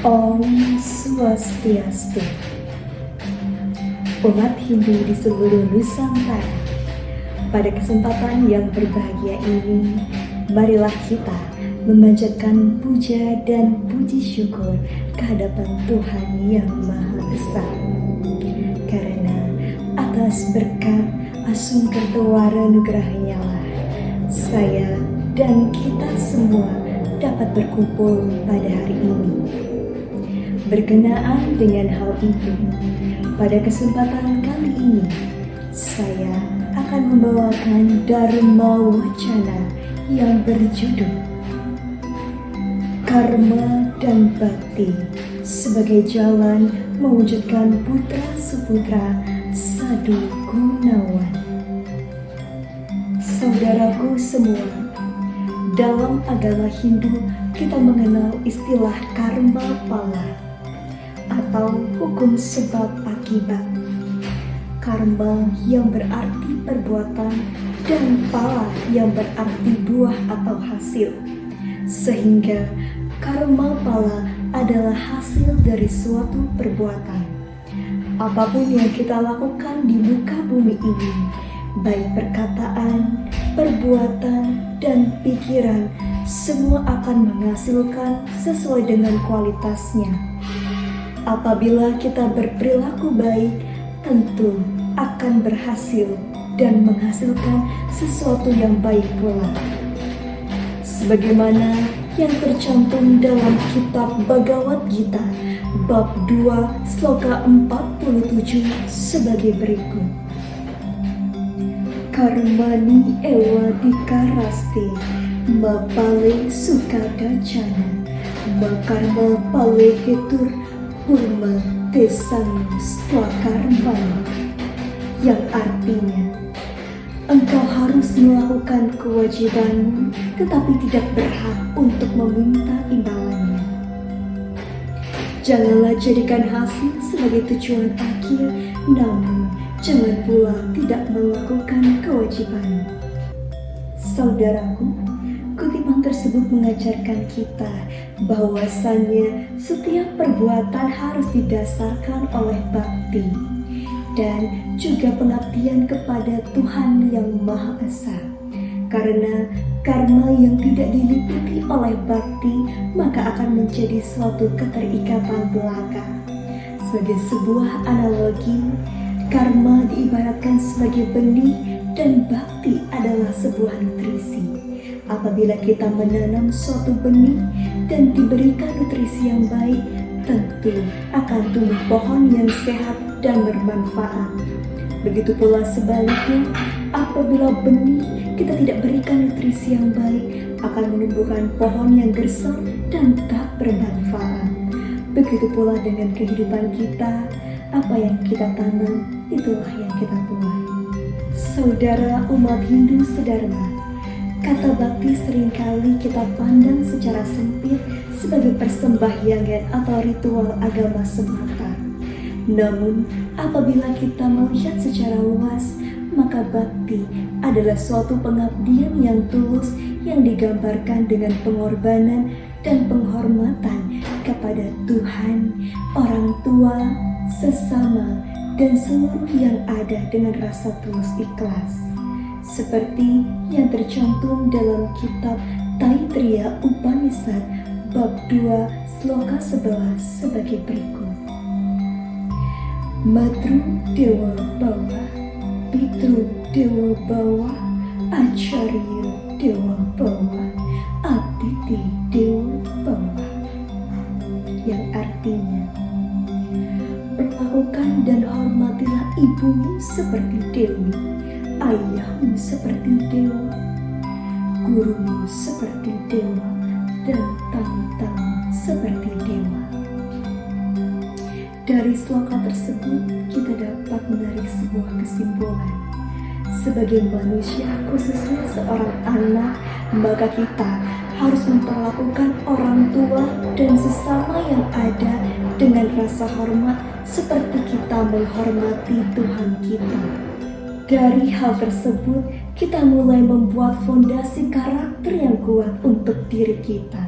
Om Swastiastu. Umat Hindu di seluruh Nusantara, pada kesempatan yang berbahagia ini, marilah kita memanjatkan puja dan puji syukur kehadapan Tuhan Yang Maha Esa. Karena atas berkat Asungkertawara Nugrahanya lah, saya dan kita semua dapat berkumpul pada hari ini. Berkenaan dengan hal itu, pada kesempatan kali ini, saya akan membawakan Dharma Wacana yang berjudul Karma dan Bakti sebagai jalan mewujudkan putra-suputra Sadu Gunawan. Saudaraku semua, dalam agama Hindu kita mengenal istilah karma pala atau hukum sebab akibat. Karma yang berarti perbuatan dan pala yang berarti buah atau hasil. Sehingga karma pala adalah hasil dari suatu perbuatan. Apapun yang kita lakukan di muka bumi ini, baik perkataan, perbuatan, dan pikiran, semua akan menghasilkan sesuai dengan kualitasnya. Apabila kita berperilaku baik, tentu akan berhasil dan menghasilkan sesuatu yang baik pula. Sebagaimana yang tercantum dalam kitab Bhagavad Gita, bab 2, sloka 47 sebagai berikut. Karmani ewa dikarasti, ma pale sukadacana, ma karma pale hetur purma tesang swakarma, yang artinya engkau harus melakukan kewajibanmu tetapi tidak berhak untuk meminta imbalannya. Janganlah jadikan hasil sebagai tujuan akhir, namun jangan pula tidak melakukan kewajiban. Saudaraku, kutipan tersebut mengajarkan kita bahwasannya setiap perbuatan harus didasarkan oleh bakti dan juga pengabdian kepada Tuhan Yang Maha Esa. Karena karma yang tidak diliputi oleh bakti maka akan menjadi suatu keterikatan belaka. Sebagai sebuah analogi, karma diibaratkan sebagai benih dan bakti adalah sebuah nutrisi. Apabila kita menanam suatu benih dan diberikan nutrisi yang baik, tentu akan tumbuh pohon yang sehat dan bermanfaat. Begitu pula sebaliknya, apabila benih kita tidak berikan nutrisi yang baik, akan menumbuhkan pohon yang gersang dan tak bermanfaat. Begitu pula dengan kehidupan kita, apa yang kita tanam, itulah yang kita tuai. Saudara umat Hindu sedharma, kata bakti seringkali kita pandang secara sempit sebagai persembahyangan atau ritual agama semata. Namun, apabila kita melihat secara luas, maka bakti adalah suatu pengabdian yang tulus yang digambarkan dengan pengorbanan dan penghormatan kepada Tuhan, orang tua, sesama, dan seluruh yang ada dengan rasa tulus ikhlas. Seperti yang tercantum dalam kitab Taittiriya Upanishad bab 2 sloka 11 sebagai berikut. Matru Dewa Bawa, Pitru Dewa Bawa, Acharya Dewa Bawa, Aditi Dewa Bawa. Yang artinya, perlakukan dan hormatilah ibumu seperti dewi, ayahmu seperti dewa, gurumu seperti dewa, dan tamu-tamu seperti dewa. Dari sloka tersebut kita dapat menarik sebuah kesimpulan. Sebagai manusia, khususnya seorang anak, maka kita harus memperlakukan orang tua dan sesama yang ada dengan rasa hormat seperti kita menghormati Tuhan kita. Dari hal tersebut, kita mulai membuat fondasi karakter yang kuat untuk diri kita.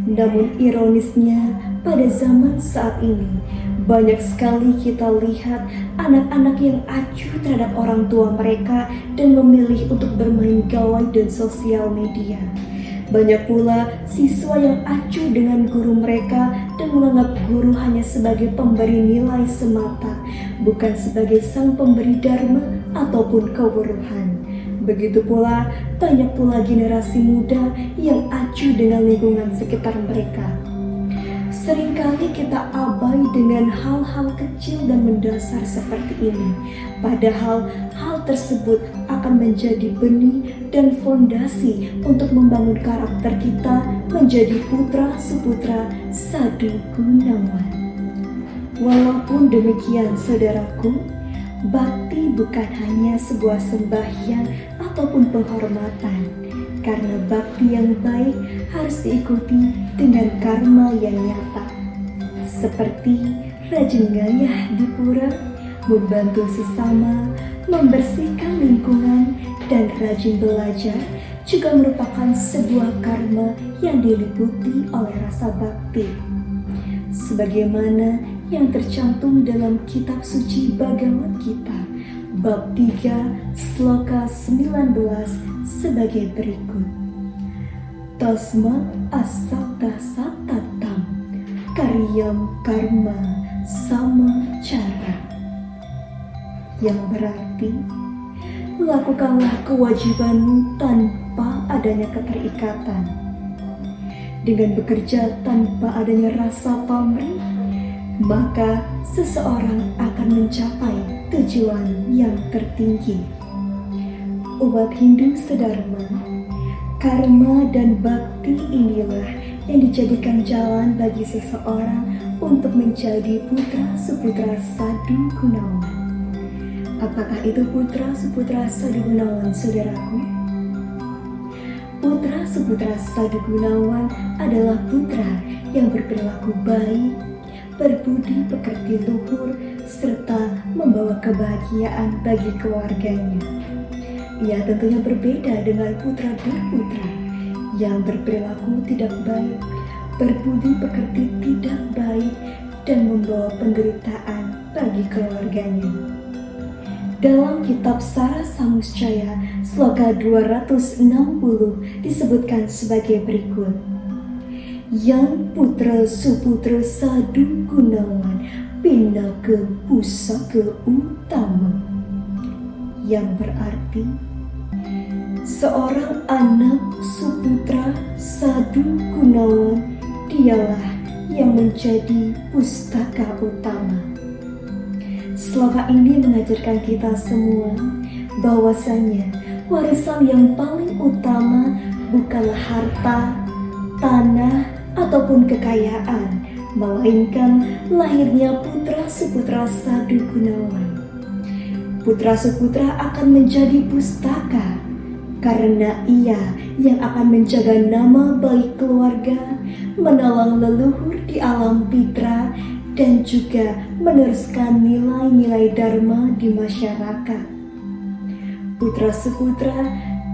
Namun ironisnya, pada zaman saat ini, banyak sekali kita lihat anak-anak yang acuh terhadap orang tua mereka dan memilih untuk bermain gawai dan sosial media. Banyak pula siswa yang acuh dengan guru mereka dan menganggap guru hanya sebagai pemberi nilai semata, bukan sebagai sang pemberi dharma ataupun kewuruhan. Begitu pula banyak pula generasi muda yang acuh dengan lingkungan sekitar mereka. Seringkali kita abai dengan hal-hal kecil dan mendasar seperti ini, padahal hal tersebut akan menjadi benih dan fondasi untuk membangun karakter kita menjadi putra-seputra Sadu Gunawan. Walaupun demikian saudaraku, bakti bukan hanya sebuah sembahyang ataupun penghormatan, karena bakti yang baik harus diikuti dengan karma yang nyata. Seperti rajin ngayah di pura, membantu sesama, membersihkan lingkungan, dan rajin belajar juga merupakan sebuah karma yang diliputi oleh rasa bakti. Sebagaimana yang tercantum dalam kitab suci Bhagavad Gita, bab 3, sloka 19 sebagai berikut. Tasmat asakta satatam karyam karma sama cara. Yang berarti, lakukanlah kewajibanmu tanpa adanya keterikatan. Dengan bekerja tanpa adanya rasa pamrih, maka seseorang akan mencapai tujuan yang tertinggi. Umat Hindu sedharma, karma dan bakti inilah yang dijadikan jalan bagi seseorang untuk menjadi putra-seputra Sadu Gunawan. Apakah itu putra-seputra Sadu Gunawan, saudaraku? Putra-seputra Sadu Gunawan adalah putra yang berperilaku baik, berbudi pekerti luhur, serta membawa kebahagiaan bagi keluarganya. Ia tentunya berbeda dengan putra durputra yang berperilaku tidak baik, berbudi pekerti tidak baik, dan membawa penderitaan bagi keluarganya. Dalam kitab Sara Samuscaya, sloka 260 disebutkan sebagai berikut. Yang putra suputra Sadu Gunawan pinaka pusaka utama. Yang berarti, seorang anak suputra Sadu Gunawan dialah yang menjadi pustaka utama. Sloka ini mengajarkan kita semua bahwasanya warisan yang paling utama bukanlah harta, tanah, ataupun kekayaan, melainkan lahirnya putra-seputra Sadu Gunawan. Putra-seputra akan menjadi pustaka karena ia yang akan menjaga nama baik keluarga, menolong leluhur di alam pitra, dan juga meneruskan nilai-nilai dharma di masyarakat. Putra-seputra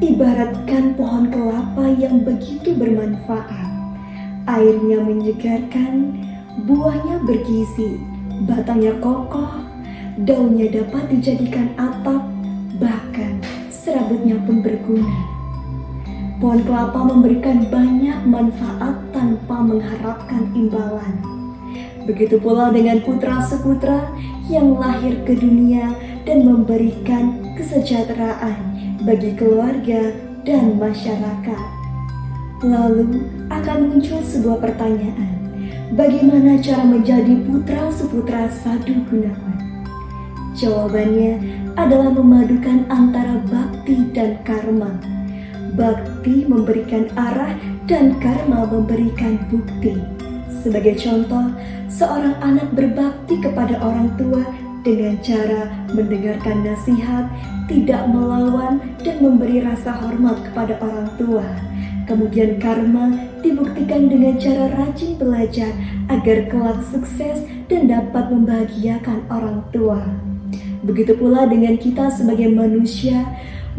ibaratkan pohon kelapa yang begitu bermanfaat. Airnya menyegarkan, buahnya bergizi, batangnya kokoh, daunnya dapat dijadikan atap, bahkan serabutnya pun berguna. Pohon kelapa memberikan banyak manfaat tanpa mengharapkan imbalan. Begitu pula dengan putra-seputra yang lahir ke dunia dan memberikan kesejahteraan bagi keluarga dan masyarakat. Lalu akan muncul sebuah pertanyaan, bagaimana cara menjadi putra-seputra Sadu Gunawan? Jawabannya adalah memadukan antara bakti dan karma. Bakti memberikan arah dan karma memberikan bukti. Sebagai contoh, seorang anak berbakti kepada orang tua dengan cara mendengarkan nasihat, tidak melawan, dan memberi rasa hormat kepada orang tua. Kemudian karma dibuktikan dengan cara rajin belajar agar kelak sukses dan dapat membahagiakan orang tua. Begitu pula dengan kita sebagai manusia,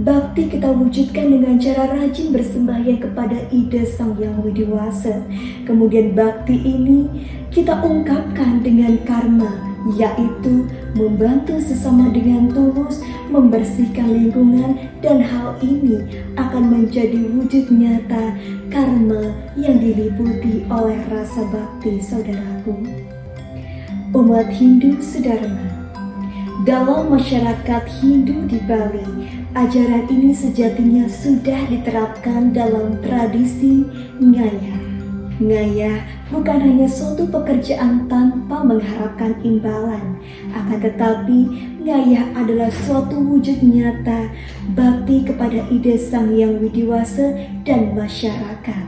Bakti kita wujudkan dengan cara rajin bersembahyang kepada ide Sang Yang Widiwasa. Kemudian bakti ini kita ungkapkan dengan karma, yaitu membantu sesama dengan tulus, membersihkan lingkungan, dan hal ini akan menjadi wujud nyata karma yang diliputi oleh rasa bakti, saudaraku. Umat Hindu Sedharma. Dalam masyarakat Hindu di Bali, ajaran ini sejatinya sudah diterapkan dalam tradisi ngayah. Ngayah bukan hanya suatu pekerjaan tanpa mengharapkan imbalan, akan tetapi ngayah adalah suatu wujud nyata bakti kepada ide Sang Yang Widiwasa dan masyarakat.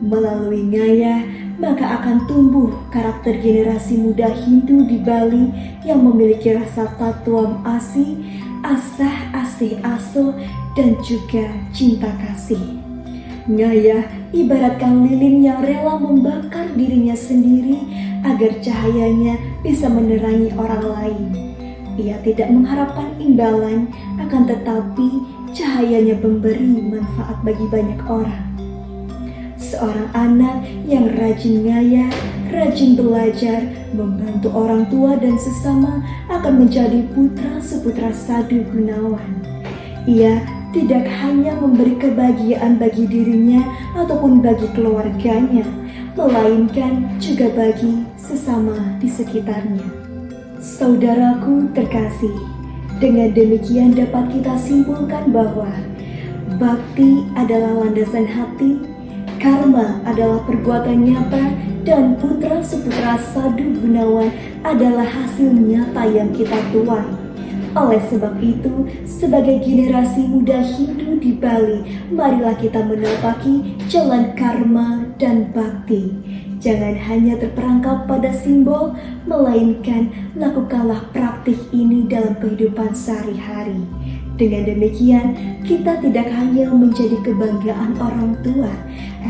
Melalui ngayah, maka akan tumbuh karakter generasi muda Hindu di Bali yang memiliki rasa tatuam asih, asah, asih, aso, dan juga cinta kasih. Ngayah ibaratkan lilin yang rela membakar dirinya sendiri agar cahayanya bisa menerangi orang lain. Ia tidak mengharapkan imbalan, akan tetapi cahayanya memberi manfaat bagi banyak orang. Seorang anak yang rajin ngayah, rajin belajar, membantu orang tua dan sesama akan menjadi putra seputra sadu gunawan. Ia tidak hanya memberi kebahagiaan bagi dirinya ataupun bagi keluarganya, melainkan juga bagi sesama di sekitarnya. Saudaraku terkasih, dengan demikian dapat kita simpulkan bahwa bakti adalah landasan hati, karma adalah perbuatan nyata, dan putra seputra sadu gunawan adalah hasil nyata yang kita tuai. Oleh sebab itu, sebagai generasi muda Hindu di Bali, marilah kita menapaki jalan karma dan bakti. Jangan hanya terperangkap pada simbol, melainkan lakukanlah praktik ini dalam kehidupan sehari-hari. Dengan demikian, kita tidak hanya menjadi kebanggaan orang tua,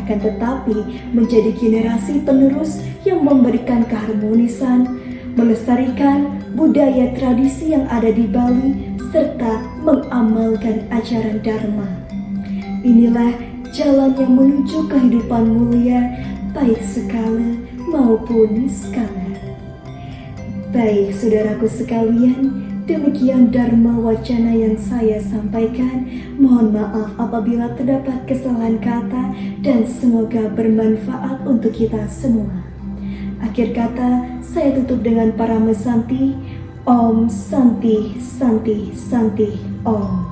akan tetapi menjadi generasi penerus yang memberikan keharmonisan, melestarikan budaya tradisi yang ada di Bali, serta mengamalkan ajaran Dharma. Inilah jalan yang menuju kehidupan mulia, baik skala maupun skala. Baik saudaraku sekalian, demikian Dharma Wacana yang saya sampaikan. Mohon maaf apabila terdapat kesalahan kata dan semoga bermanfaat untuk kita semua. Akhir kata, saya tutup dengan para mesanti. Om Santi Santi Santi Om.